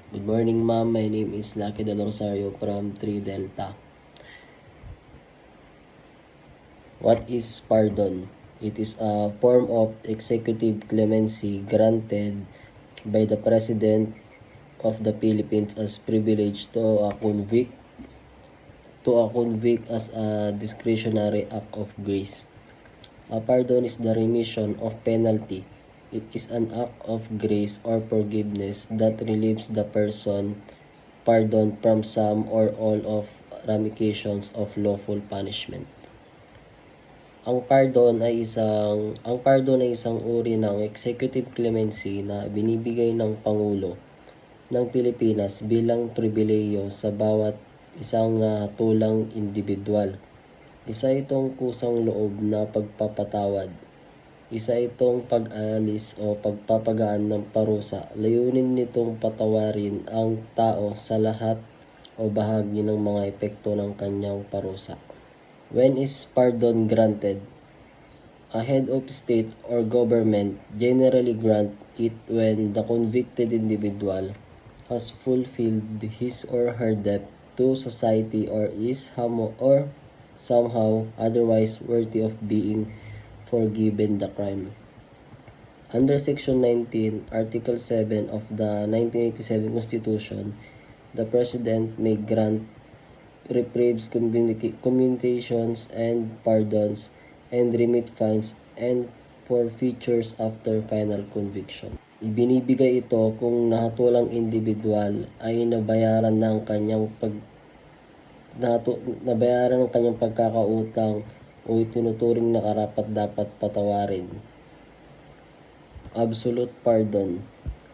Good morning, ma'am. My name is Lucky Del Rosario from 3 Delta. What is pardon? It is a form of executive clemency granted by the President of the Philippines as privilege to a convict as a discretionary act of grace. A pardon is the remission of penalty. It is an act of grace or forgiveness that relieves the person pardoned from some or all of ramifications of lawful punishment. Ang pardon ay isang uri ng executive clemency na binibigay ng Pangulo ng Pilipinas bilang pribilehiyo sa bawat isang nahatulang individual. Isa itong kusang loob na pagpapatawad. Isa itong pag-alis o pagpapagaan ng parusa. Layunin nitong patawarin ang tao sa lahat o bahagi ng mga epekto ng kanyang parusa. When is pardon granted? A head of state or government generally grant it when the convicted individual has fulfilled his or her debt to society or is somehow otherwise worthy of being forgiven the crime. Under Section 19, Article 7 of the 1987 Constitution, the President may grant reprieves, communications, and pardons, and remit fines and forfeitures after final conviction. Ibinibigay ito kung nahatulang individual ay nabayaran ng kanyang pagkakautang o itinuturing na karapat-dapat patawarin. Absolute pardon.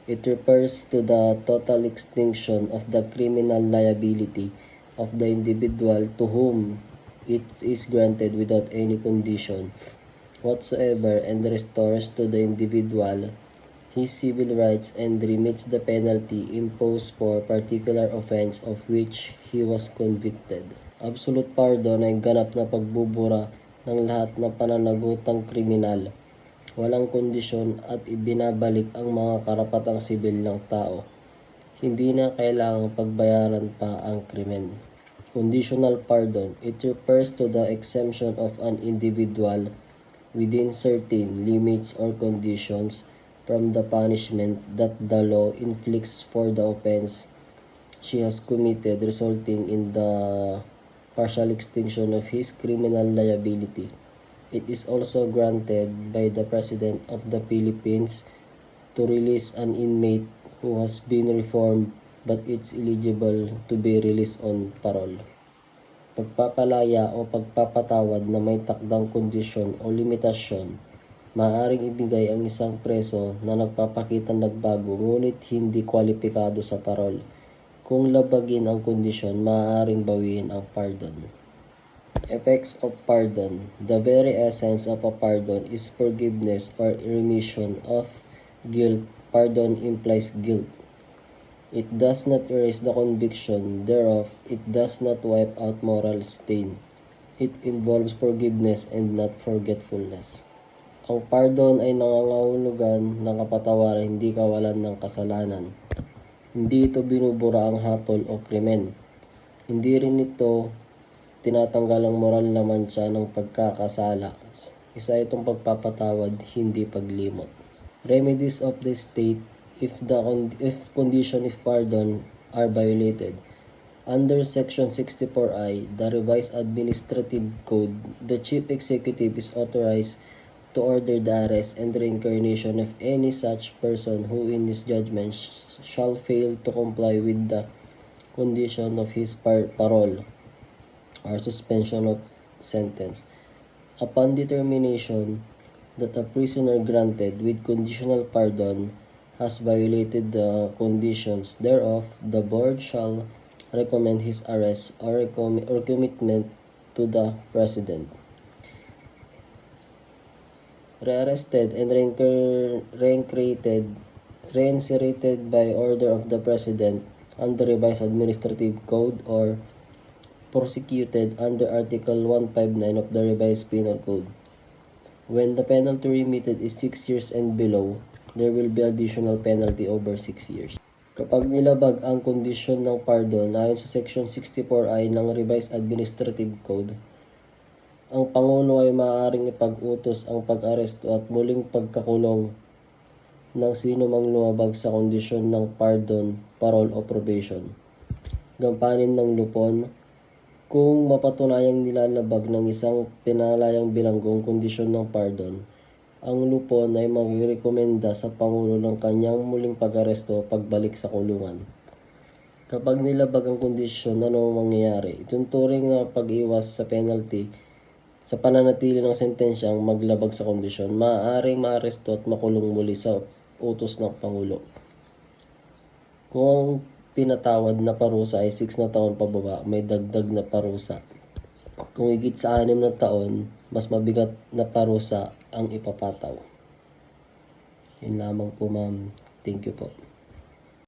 It refers to the total extinction of the criminal liability of the individual to whom it is granted without any condition whatsoever and restores to the individual his civil rights and remits the penalty imposed for particular offense of which he was convicted. Absolute pardon ay ganap na pagbubura ng lahat ng pananagutang kriminal, walang kondisyon at ibinabalik ang mga karapatang sibil ng tao. Hindi na kailangang pagbayaran pa ang krimen. Conditional pardon. It refers to the exemption of an individual within certain limits or conditions from the punishment that the law inflicts for the offense she has committed, resulting in the partial extinction of his criminal liability. It is also granted by the President of the Philippines to release an inmate who has been reformed but is eligible to be released on parole. Pagpapalaya o pagpapatawad na may takdang kondisyon o limitasyon. Maaaring ibigay ang isang preso na nagpapakitang nagbago ngunit hindi kwalipikado sa parole. Kung labagin ang kondisyon, maaaring bawiin ang pardon. Effects of pardon. The very essence of a pardon is forgiveness or remission of guilt. Pardon implies guilt. It does not erase the conviction thereof. It does not wipe out moral stain. It involves forgiveness and not forgetfulness. Ang pardon ay nangangahulugan ng kapatawaran, hindi kawalan ng kasalanan. Hindi ito binubura ang hatol o krimen. Hindi rin ito tinatanggal ang moral na mantsa ng pagkakasala. Isa itong pagpapatawad, hindi paglimot. Remedies of the state if condition of pardon are violated. Under Section 64I, the Revised Administrative Code, the Chief Executive is authorized to order the arrest and reincarnation of any such person who in his judgment shall fail to comply with the condition of his parole or suspension of sentence. Upon determination that a prisoner granted with conditional pardon has violated the conditions thereof, the board shall recommend his arrest or commitment to the President. Rearrested and reincarcerated by order of the President under Revised Administrative Code or prosecuted under Article 159 of the Revised Penal Code. When the penalty remitted is 6 years and below, there will be additional penalty over 6 years. Kapag nilabag ang kondisyon ng pardon ayon sa Section 64I ng Revised Administrative Code, ang Pangulo ay maaaring ipag-utos ang pag-aresto at muling pagkakulong ng sino mang lumabag sa kondisyon ng pardon, parole o probation. Gampanin ng lupon, kung mapatunayang nilalabag ng isang pinalayang bilanggong kondisyon ng pardon, ang lupon ay magrekomenda sa Pangulo ng kanyang muling pag-aresto o pagbalik sa kulungan. Kapag nilabag ang kondisyon, ano ang mangyayari? Ituturing na pag-iwas sa penalty sa pananatili ng sentensya ang maglabag sa kondisyon. Maaaring maaresto at makulong muli sa utos ng Pangulo. Kung ang pinatawad na parusa ay 6 na taon pababa, may dagdag na parusa. Kung higit sa 6 na taon, mas mabigat na parusa ang ipapataw. Yun lamang po, ma'am. Thank you po.